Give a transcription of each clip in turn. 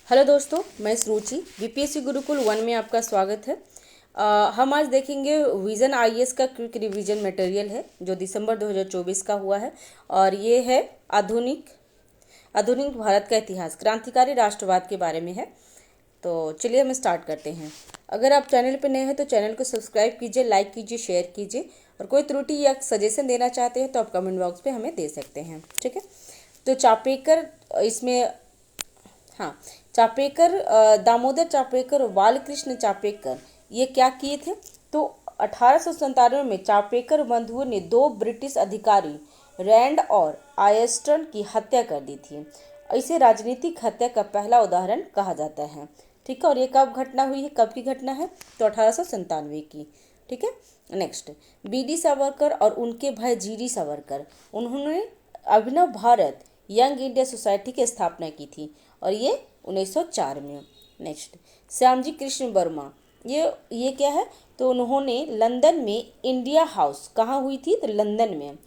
Hello दोस्तों, मैं सुरुचि BPSC Gurukul 1 में आपका स्वागत है। हम आज देखेंगे विजन आईएएस का क्विक रिवीजन मटेरियल है जो दिसंबर 2024 का हुआ है। और ये है आधुनिक आधुनिक भारत का इतिहास, क्रांतिकारी राष्ट्रवाद के बारे में है। तो चलिए हम स्टार्ट करते हैं। अगर आप चैनल पर नए हैं तो चैनल को सब्सक्राइब कीजिए, लाइक कीजिए, शेयर कीजिए। और कोई त्रुटि या सजेशन देना चाहते हैं तो आप कमेंट बॉक्स पे हमें दे सकते हैं, ठीक है। तो चापेकर इसमें, हाँ, चापेकर, दामोदर चापेकर और बालकृष्ण चापेकर ये क्या किए थे? तो 1897 में चापेकर बंधुओं ने दो ब्रिटिश अधिकारी रैंड और आयस्टन की हत्या कर दी थी। इसे राजनीतिक हत्या का पहला उदाहरण कहा जाता है, ठीक है। और ये कब घटना हुई है, कब की घटना है? तो 1897 की, ठीक है। नेक्स्ट, बीडी सावरकर और उनके भाई जीडी सावरकर, उन्होंने अभिनव भारत यंग इंडिया सोसाइटी की स्थापना की थी और ये 1904 में। नेक्स्ट, श्यामजी कृष्ण वर्मा, ये क्या है? तो उन्होंने लंदन में इंडिया हाउस, कहाँ हुई थी? तो लंदन में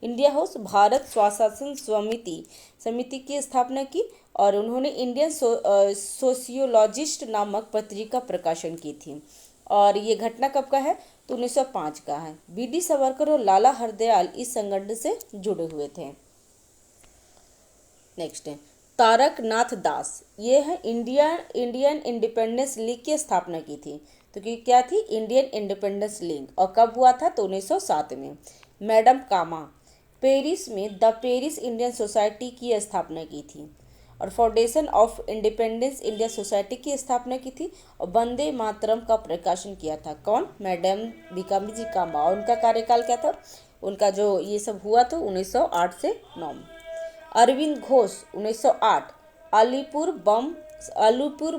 इंडिया हाउस भारत स्वशासन समिति की स्थापना की। और उन्होंने इंडियन सोशियोलॉजिस्ट नामक पत्रिका प्रकाशन की थी। और ये घटना कब का है? तो 1905 का है। बीडी सावरकर और लाला हरदयाल इस संगठन से जुड़े हुए थे। नेक्स्ट है तारक नाथ दास, ये है इंडियन इंडिपेंडेंस लीग की स्थापना की थी। तो क्या थी? Indian independence league. और कब हुआ था? तो 1907 में। मैडम कामा, पेरिस में द पेरिस इंडियन सोसाइटी की स्थापना की थी। और foundation of independence India society की स्थापना की थी। और वंदे मातरम का प्रकाशन किया था कौन? मैडम भिकाजी कामा। और उनका कार्यकाल क्या था? उनका जो ये सब हुआ तो 1908 से 9 में। अरविंद घोष 1908 अलीपुर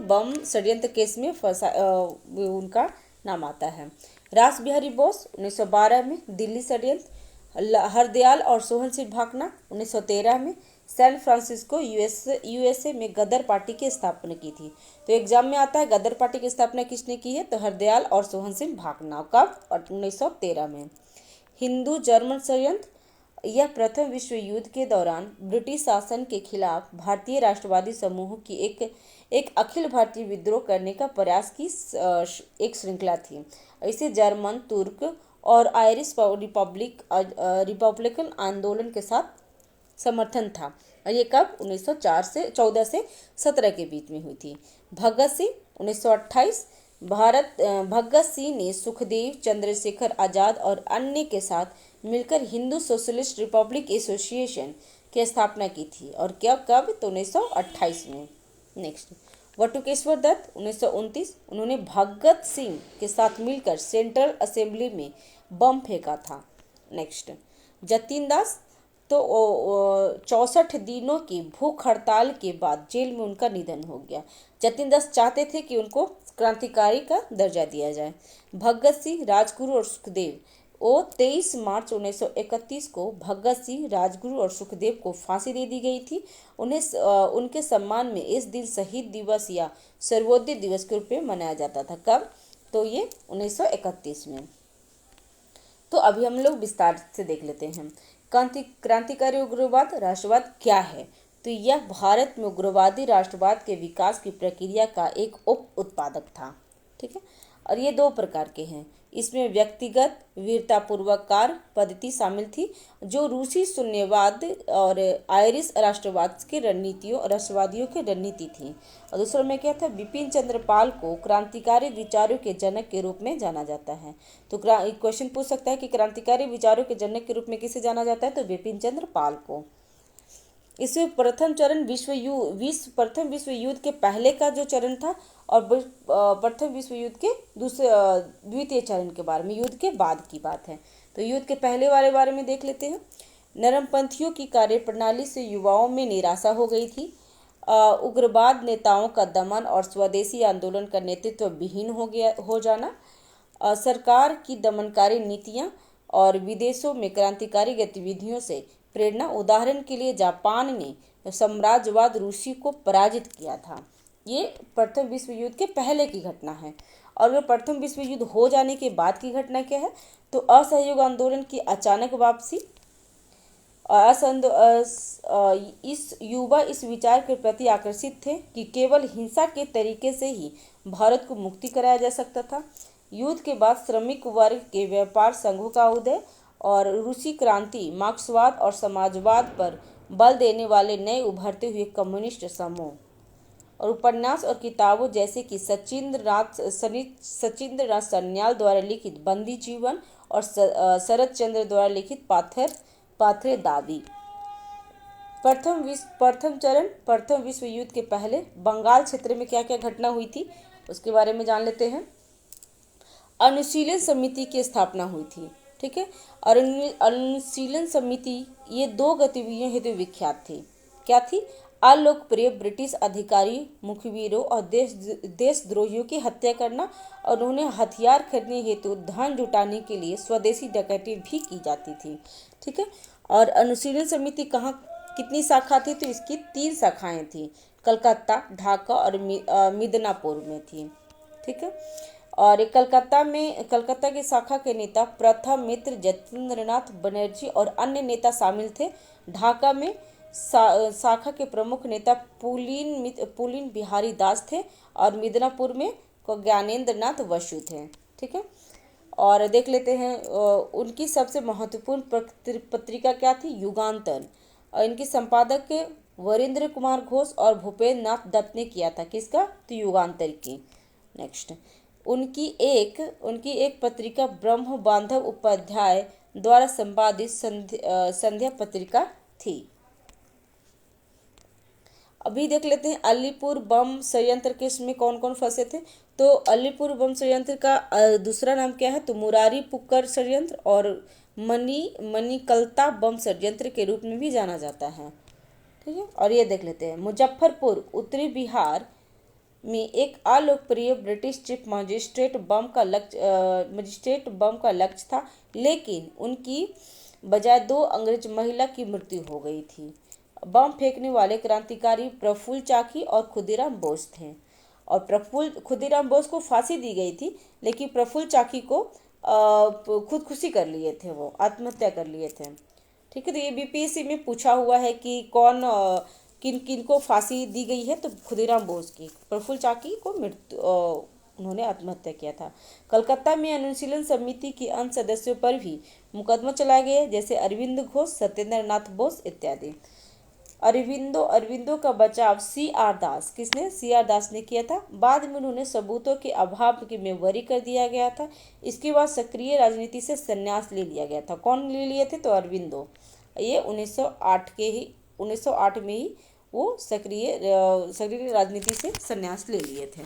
बम षड्यंत्र केस में फंसा, उनका नाम आता है। रास बिहारी बोस 1912 में दिल्ली षड्यंत्र। हरदयाल और सोहन सिंह भाकना 1913 में सैन फ्रांसिस्को यूएसए में गदर पार्टी की स्थापना की थी। तो एग्जाम में आता है गदर पार्टी की स्थापना किसने की है? तो हरदयाल और सोहन सिंह भाकना। कब? 1913 में। हिंदू जर्मन षड्यंत्र, यह प्रथम विश्व युद्ध के दौरान ब्रिटिश शासन के खिलाफ भारतीय राष्ट्रवादी समूह की एक अखिल भारतीय विद्रोह करने का प्रयास की एक श्रृंखला थी। इसे जर्मन, तुर्क और आयरिश रिपब्लिकन आंदोलन के साथ समर्थन था। और ये कब? 1914 से 17 के बीच में हुई थी। भगत सिंह 1928, भगत सिंह ने सुखदेव, चंद्रशेखर आजाद और अन्य के साथ मिलकर हिंदू सोशलिस्ट रिपब्लिक एसोसिएशन की स्थापना की थी। और क्या कब? तो 1928 में। नेक्स्ट, वटुकेश्वर दत्त 1929, उन्होंने भगत सिंह के साथ मिलकर सेंट्रल असेंबली में बम फेंका था। नेक्स्ट, जतीन दास, तो 64 दिनों की भूख हड़ताल के बाद जेल में उनका निधन हो गया। जतीन दास चाहते थे कि उनको क्रांतिकारी का दर्जा दिया जाए। भगत सिंह, राजगुरु और सुखदेव, वो 23 मार्च 1931 को भगत सिंह, राजगुरु और सुखदेव को फांसी दे दी गई थी। उनके सम्मान में इस दिन शहीद दिवस या सर्वोदय दिवस के रूप में मनाया जाता था। कब? तो ये 1931 में। तो अभी हम लोग विस्तार से देख लेते हैं। क्रांतिकारी उग्रवाद राष्ट्रवाद क्या है? तो यह भारत में उग्रवादी राष्ट्रवाद के विकास की प्रक्रिया का एक उप उत्पादक था, ठीक है। और ये दो प्रकार के हैं। इसमें व्यक्तिगत वीरतापूर्वक कार्य पद्धति शामिल थी जो रूसी शून्यवाद और आयरिश राष्ट्रवादियों की रणनीति थी। और दूसरा में क्या था? बिपिन चंद्र पाल को क्रांतिकारी विचारों के जनक के रूप में जाना जाता है। तो क्वेश्चन पूछ सकता है कि क्रांतिकारी विचारों के जनक के रूप में किसे जाना जाता है? तो बिपिन चंद्र पाल को। इसमें प्रथम चरण प्रथम विश्व युद्ध के पहले का जो चरण था और प्रथम विश्व युद्ध के द्वितीय चरण के बारे में, युद्ध के बाद की बात है। तो युद्ध के पहले वाले बारे में देख लेते हैं। नरमपंथियों की कार्यप्रणाली से युवाओं में निराशा हो गई थी। उग्रवाद नेताओं का दमन और स्वदेशी आंदोलन का नेतृत्व विहीन हो जाना, सरकार की दमनकारी नीतियां और विदेशों में क्रांतिकारी गतिविधियों से प्रेरणा। उदाहरण के लिए जापान ने साम्राज्यवाद रूसी को पराजित किया था। ये प्रथम विश्व युद्ध के पहले की घटना है। और वो प्रथम विश्व युद्ध हो जाने के बाद की घटना क्या है? तो असहयोग आंदोलन की अचानक वापसी इस युवा इस विचार के प्रति आकर्षित थे कि केवल हिंसा के तरीके से ही भारत को मुक्ति कराया जा सकता था। युद्ध के बाद श्रमिक वर्ग के व्यापार संघों का उदय और रूसी क्रांति, मार्क्सवाद और समाजवाद पर बल देने वाले नए उभरते हुए कम्युनिस्ट समूह और उपन्यास और किताबों जैसे कि सचिंद्र नाथ सन्याल द्वारा लिखित बंदी जीवन और शरद चंद्र द्वारा लिखित पाथरे दादी। प्रथम विश्व युद्ध के पहले बंगाल क्षेत्र में क्या क्या घटना हुई थी उसके बारे में जान लेते हैं। अनुशीलन समिति की स्थापना हुई थी, ठीक है। और अनुशीलन समिति ये दो गतिविधियों हेतु विख्यात थी। क्या थी? अलोकप्रिय ब्रिटिश अधिकारी मुखबिरों और देशद्रोहियों की हत्या करना, और उन्हें हथियार खरीदने हेतु धन जुटाने के लिए स्वदेशी डकैती भी की जाती थी, ठीक है। और अनुशीलन समिति कहाँ कितनी शाखा थी? तो इसकी 3 शाखाएं थी, कलकत्ता, ढाका और मिदनापुर में थी, ठीक है। और कलकत्ता की शाखा के नेता प्रथम मित्र जतीन्द्रनाथ बनर्जी और अन्य नेता शामिल थे। ढाका में शाखा के प्रमुख नेता पुलिन बिहारी दास थे और मिदनापुर में ज्ञानेंद्र नाथ बसु थे, ठीक है। और देख लेते हैं उनकी सबसे महत्वपूर्ण पत्रिका क्या थी? युगांतर। और इनके संपादक वरेंद्र कुमार घोष और भूपेंद्र नाथ दत्त ने किया था। किसका? तो युगांतर की। नेक्स्ट, उनकी एक पत्रिका ब्रह्म बांधव उपाध्याय द्वारा संपादित संध्या पत्रिका थी। अभी देख लेते हैं अलीपुर बम संयंत्र के इसमें कौन कौन फंसे थे। तो अलीपुर बम संयंत्र का दूसरा नाम क्या है? तो मुरारी पुक्कर संयंत्र और मणिकलता बम संयंत्र के रूप में भी जाना जाता है, ठीक है। और ये देख लेते हैं मुजफ्फरपुर उत्तरी बिहार में एक अलोकप्रिय ब्रिटिश चीफ मजिस्ट्रेट बम का लक्ष्य था, लेकिन उनकी बजाय 2 अंग्रेज महिला की मृत्यु हो गई थी। बम फेंकने वाले क्रांतिकारी प्रफुल्ल चाकी और खुदीराम बोस थे, और खुदीराम बोस को फांसी दी गई थी, लेकिन प्रफुल्ल चाकी को खुदकुशी कर लिए थे, वो आत्महत्या कर लिए थे, ठीक है। तो ये बीपीएससी में पूछा हुआ है कि कौन किन किन को फांसी दी गई है। तो खुदीराम बोस की, प्रफुल्ल चाकी को उन्होंने आत्महत्या किया था। कलकत्ता में अनुशीलन समिति के अन्य सदस्यों पर भी मुकदमा चलाए गए, जैसे अरविंद घोष, सत्येंद्र नाथ बोस इत्यादि। अरविंदो का बचाव CR दास, किसने? CR दास ने किया था। बाद में उन्होंने सबूतों के अभाव में बरी कर दिया गया था। इसके बाद सक्रिय राजनीति से संन्यास ले लिया गया था। कौन ले लिए थे? तो अरविंदो। ये 1908 में ही वो सक्रिय राजनीति से संन्यास ले लिए थे।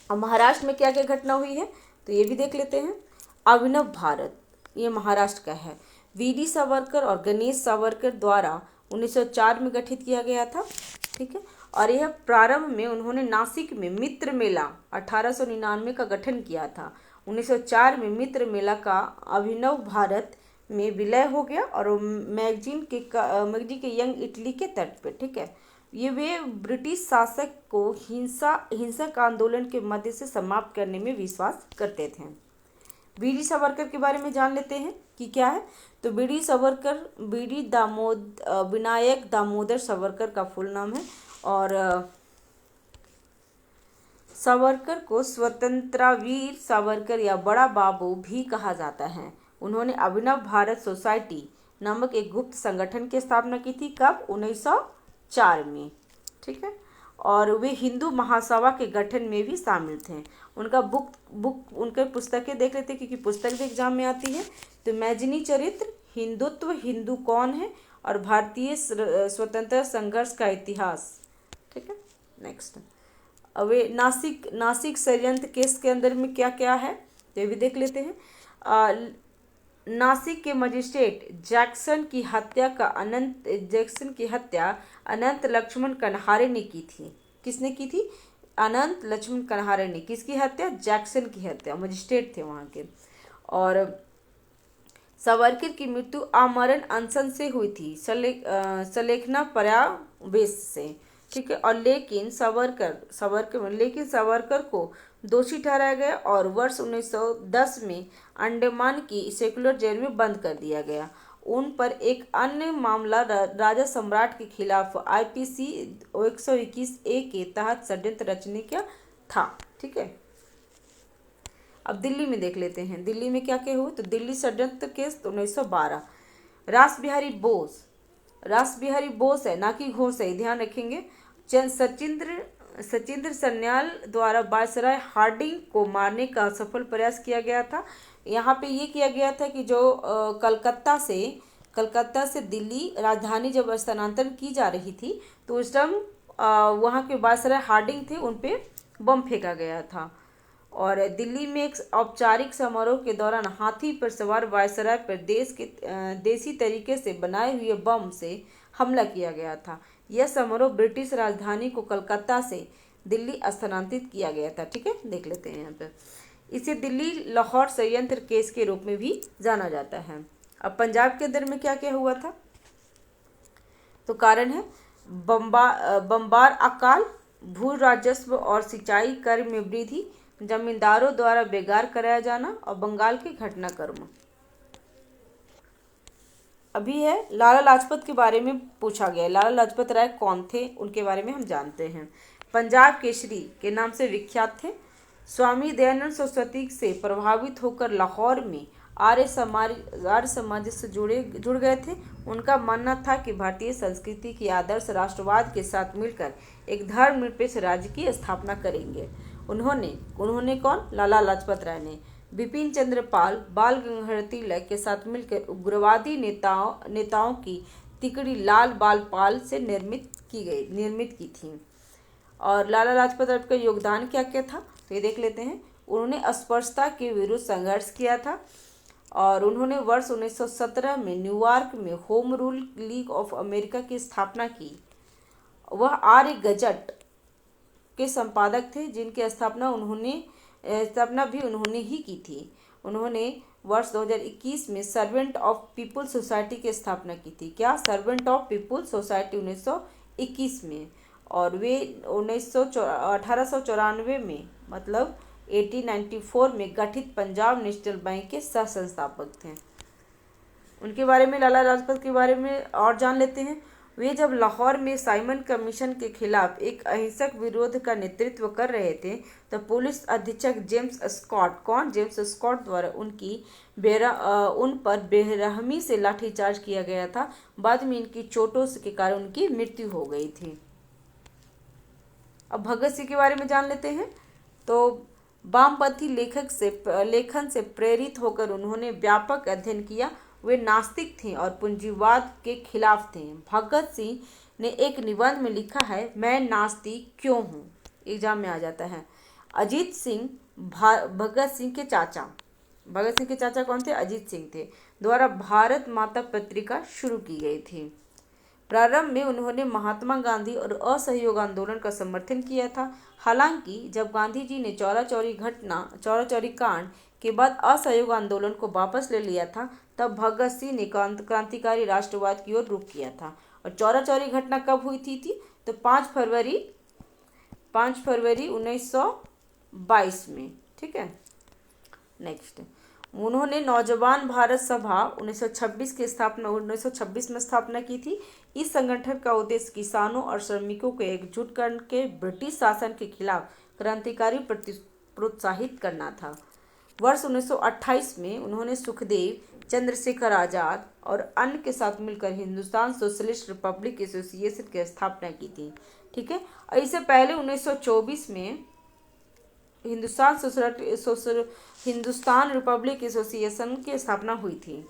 अब महाराष्ट्र में क्या क्या घटना हुई है तो ये भी देख लेते हैं। अभिनव भारत, ये महाराष्ट्र का है। वीडी सावरकर और गणेश सावरकर द्वारा 1904 में गठित किया गया था, ठीक है। और यह प्रारंभ में उन्होंने नासिक में मित्र मेला 1899 का गठन किया था। 1904 में मित्र मेला का अभिनव भारत में विलय हो गया और मैगजीन के यंग इटली के तट पे, ठीक है। ये वे ब्रिटिश शासक को हिंसक आंदोलन के मध्य से समाप्त करने में विश्वास करते थे। बीडी सावरकर के बारे में जान लेते हैं कि क्या है। तो विनायक दामोदर सावरकर का फुल नाम है, और सावरकर को स्वतंत्रवीर सावरकर या बड़ा बाबू भी कहा जाता है। उन्होंने अभिनव भारत सोसाइटी नामक एक गुप्त संगठन की स्थापना की थी। कब? 1904 में, ठीक है। और वे हिंदू महासभा के गठन में भी शामिल थे। उनके पुस्तकें देख लेते हैं, क्योंकि पुस्तक भी एग्जाम में आती है। तो मैजिनी चरित्र, हिंदुत्व, हिंदू कौन है, और भारतीय स्वतंत्रता संघर्ष का इतिहास, ठीक है। नेक्स्ट, अब वे नासिक षड्यंत्र केस के अंदर में क्या क्या है तो ये भी देख लेते हैं। नासिक के मजिस्ट्रेट जैक्सन की हत्या अनंत लक्ष्मण कन्हारे ने की थी। किसने की थी? अनंत लक्ष्मण कन्हारे ने। किसकी हत्या? जैक्सन की हत्या, मजिस्ट्रेट थे वहाँ के। और सावरकर की मृत्यु आमरण अनशन से हुई थी, सलेखना पर्यावेश से, ठीक है। और लेकिन सावरकर को दोषी ठहराया गया और वर्ष 1910 में अंडमान की सेक्युलर जेल में बंद कर दिया गया। उन पर एक अन्य मामला राजा सम्राट के खिलाफ आईपीसी 121A के तहत षड्यंत्र रचने का था। ठीक है, अब दिल्ली में देख लेते हैं दिल्ली में क्या क्या हुआ। तो दिल्ली षड्यंत्र केस 1912। रास बिहारी बोस है, ना कि घोष है, ध्यान रखेंगे। सचिंद्र सन्याल द्वारा वायसराय हार्डिंग को मारने का सफल प्रयास किया गया था। यहाँ पे ये किया गया था कि जो कलकत्ता से दिल्ली राजधानी जब स्थानांतरण की जा रही थी तो उस टाइम वहाँ के वायसराय हार्डिंग थे, उन पे बम फेंका गया था। और दिल्ली में एक औपचारिक समारोह के दौरान हाथी पर सवार वायसराय पर देसी तरीके से बनाए हुए बम से हमला किया गया था। यह समारोह ब्रिटिश राजधानी को कलकत्ता से दिल्ली स्थानांतरित किया गया था। ठीक है, देख लेते हैं यहाँ पर। इसे दिल्ली लाहौर षड्यंत्र केस के रूप में भी जाना जाता है। अब पंजाब के अंदर में क्या क्या हुआ था, तो कारण है बम्बार अकाल, भू राजस्व और सिंचाई कर में वृद्धि, जमींदारों द्वारा बेगार कराया जाना और बंगाल के घटनाक्रम। अभी है लाला लाजपत के बारे में पूछा गया। लाला लाजपत राय कौन थे, उनके बारे में हम जानते हैं। पंजाब केसरी के नाम से विख्यात थे। स्वामी दयानंद सरस्वती से प्रभावित होकर लाहौर में आर्य समाज से जुड़ गए थे। उनका मानना था कि भारतीय संस्कृति की आदर्श राष्ट्रवाद के साथ मिलकर एक धर्मनिरपेक्ष राज्य की स्थापना करेंगे। उन्होंने कौन, लाला लाजपत राय ने बिपिन चंद्र पाल, बाल गंगाधर तिलक के साथ मिलकर उग्रवादी नेताओं की तिकड़ी लाल बाल पाल से निर्मित की थी। और लाला लाजपत राय का योगदान क्या क्या था, तो ये देख लेते हैं। उन्होंने अस्पृश्यता के विरुद्ध संघर्ष किया था और उन्होंने वर्ष 1917 में न्यूयॉर्क में home rule league of America की स्थापना की। वह आर्य गजट के संपादक थे, जिनकी स्थापना भी उन्होंने ही की थी। उन्होंने वर्ष 2021 में सर्वेंट ऑफ पीपुल सोसाइटी की स्थापना की थी। क्या, सर्वेंट ऑफ पीपुल सोसाइटी 1921 में। और वे 1894 में मतलब 1894 में गठित पंजाब नेशनल बैंक के सह संस्थापक थे। उनके बारे में, लाला लाजपत के बारे में और जान लेते हैं। वे जब लाहौर में साइमन कमीशन के खिलाफ एक अहिंसक विरोध का नेतृत्व कर रहे थे तो पुलिस अधीक्षक जेम्स स्कॉट द्वारा उन पर बेरहमी से लाठीचार्ज किया गया था। बाद में इनकी चोटों के कारण उनकी मृत्यु हो गई थी। अब भगत सिंह के बारे में जान लेते हैं। तो वामपंथी लेखन से प्रेरित होकर उन्होंने व्यापक अध्ययन किया। वे नास्तिक थे और पूंजीवाद के खिलाफ थे। भगत सिंह ने एक निबंध में लिखा है, मैं नास्तिक क्यों हूँ, एग्जाम में आ जाता है। अजीत सिंह भगत सिंह के चाचा कौन थे, अजीत सिंह थे, द्वारा भारत माता पत्रिका शुरू की गई थी। प्रारंभ में उन्होंने महात्मा गांधी और असहयोग आंदोलन का समर्थन किया था। हालांकि जब गांधी जी ने चौरा चौरी कांड के बाद असहयोग आंदोलन को वापस ले लिया था, तब भगत सिंह ने क्रांतिकारी राष्ट्रवाद की ओर रुख किया था। और चौरा चौरी घटना कब हुई थी तो 5 फरवरी 1922 में। ठीक है, नेक्स्ट, उन्होंने नौजवान भारत सभा 1926 में स्थापना की थी। इस संगठन का उद्देश्य किसानों और श्रमिकों को एकजुट करके ब्रिटिश शासन के खिलाफ क्रांतिकारी प्रोत्साहित करना था। वर्ष 1928 में उन्होंने सुखदेव, चंद्रशेखर आजाद और अन्य के साथ मिलकर हिंदुस्तान सोशलिस्ट रिपब्लिक एसोसिएशन की स्थापना की थी। ठीक है, और इससे पहले 1924 में हिंदुस्तान रिपब्लिक एसोसिएशन की स्थापना हुई थी।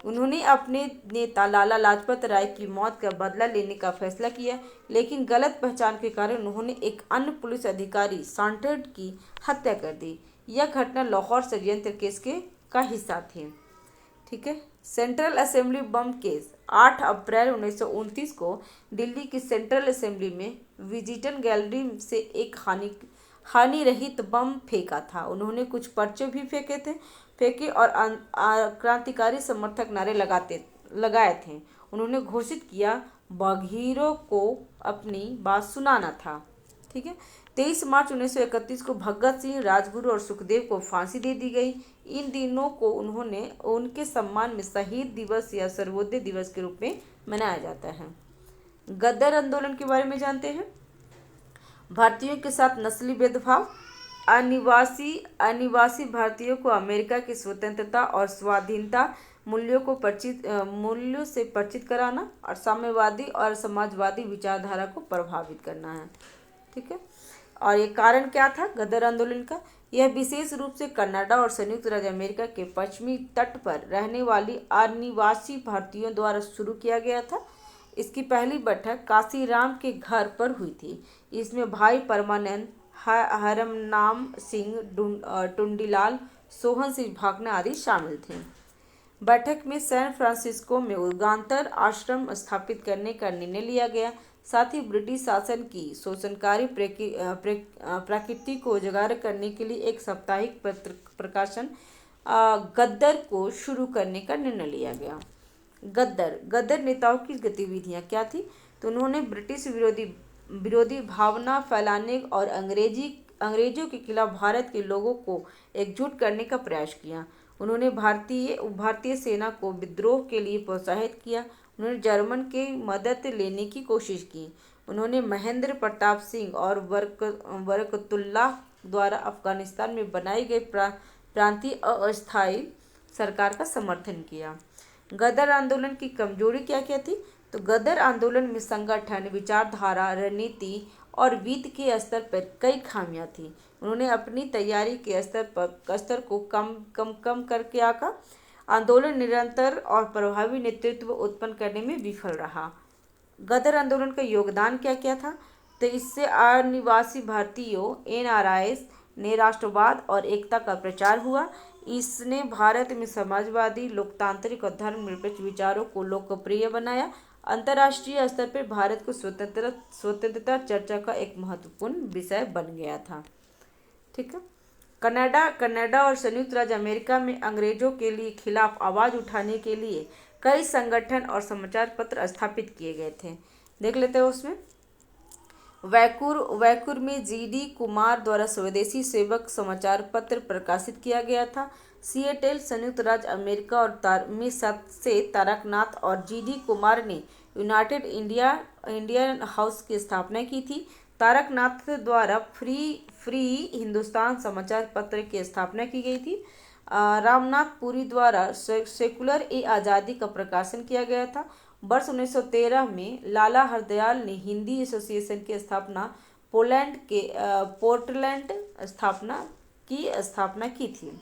उन्होंने अपने नेता लाला लाजपत राय की मौत का बदला लेने का फैसला किया, लेकिन गलत पहचान के कारण उन्होंने एक अन्य पुलिस अधिकारी सांटेड की हत्या कर दी। यह घटना लाहौर षड्यंत्र केस का हिस्सा थी। ठीक है, सेंट्रल असेंबली बम केस 8 अप्रैल 1929 को दिल्ली की सेंट्रल असेंबली में विजिटर गैलरी से एक हानि रहित बम फेंका था। उन्होंने कुछ पर्चे भी फेंके और क्रांतिकारी समर्थक नारे लगाए थे। उन्होंने घोषित किया, बाघियों को अपनी बात सुनाना था। ठीक है। 23 मार्च 1931 को भगत सिंह, राजगुरु और सुखदेव को फांसी दे दी गई। इन दिनों को उन्होंने उनके सम्मान में शहीद दिवस या सर्वोदय दिवस के रूप में मनाया जाता है। गद्दर आंदोलन के बारे में जानते हैं। भारतीयों के साथ नस्ली भेदभाव, अनिवासी भारतीयों को अमेरिका की स्वतंत्रता और स्वाधीनता मूल्यों से परिचित कराना और साम्यवादी और समाजवादी विचारधारा को प्रभावित करना है। ठीक है। और ये कारण क्या था गदर आंदोलन का? यह विशेष रूप से कनाडा और संयुक्त राज्य अमेरिका के पश्चिमी तट पर रहने वाली अनिवासी भारतीयों द्वारा शुरू किया गया था। इसकी पहली बैठक काशीराम के घर पर हुई थी। इसमें भाई परमानंद, हरमनाम सिंह, टुंडीलाल, सोहन सिंह भाकना आदि शामिल थे। बैठक में सैन फ्रांसिस्को में युगांतर आश्रम स्थापित करने का निर्णय लिया गया। साथ ही ब्रिटिश शासन की शोषणकारी प्रकृति को उजागर करने के लिए एक साप्ताहिक प्रकाशन गद्दर को शुरू करने का निर्णय लिया गया। गद्दर नेताओं की गतिविधियां क्या थी? तो उन्होंने ब्रिटिश विरोधी भावना फैलाने और अंग्रेजों के खिलाफ भारत के लोगों को एकजुट करने का प्रयास किया। उन्होंने भारतीय सेना को विद्रोह के लिए प्रोत्साहित किया। उन्होंने जर्मन की मदद लेने की कोशिश की। उन्होंने महेंद्र प्रताप सिंह और बरकतुल्लाह द्वारा अफगानिस्तान में बनाई गई प्रांतीय अस्थायी सरकार का समर्थन किया। गदर आंदोलन की कमजोरी क्या क्या थी? तो गदर आंदोलन में संगठन, विचारधारा, रणनीति और वित्त के स्तर पर कई खामियां थी। उन्होंने अपनी तैयारी के स्तर को कम करके आका आंदोलन निरंतर और प्रभावी नेतृत्व उत्पन्न करने में विफल रहा। गदर आंदोलन का योगदान क्या क्या था? तो इससे अनिवासी भारतीयों NRIs ने राष्ट्रवाद और एकता का प्रचार हुआ। इसने भारत में समाजवादी, लोकतांत्रिक और धर्मनिरपेक्ष विचारों को लोकप्रिय बनाया। अंतर्राष्ट्रीय स्तर पर भारत को स्वतंत्रता चर्चा का एक महत्वपूर्ण विषय बन गया था। ठीक है। कनाडा और संयुक्त राज्य अमेरिका में अंग्रेजों के लिए खिलाफ आवाज उठाने के लिए कई संगठन और समाचार पत्र स्थापित किए गए थे। देख लेते हैं उसमें। वैकूर में GD कुमार द्वारा स्वदेशी सेवक समाचार पत्र प्रकाशित किया गया था। सिएटल, संयुक्त राज्य अमेरिका और में से तारकनाथ और GD कुमार ने यूनाइटेड इंडियन हाउस की स्थापना की थी। तारकनाथ द्वारा फ्री हिंदुस्तान समाचार पत्र की स्थापना की गई थी। रामनाथ पुरी द्वारा सेकुलर आज़ादी का प्रकाशन किया गया था। वर्ष 1913 में लाला हरदयाल ने हिंदी एसोसिएशन की स्थापना पोर्टलैंड स्थापना की थी।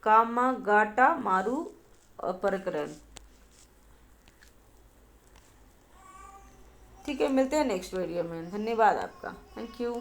कामागाटा मारू प्रकरण। ठीक है, मिलते हैं नेक्स्ट वीडियो में। धन्यवाद आपका। Thank you.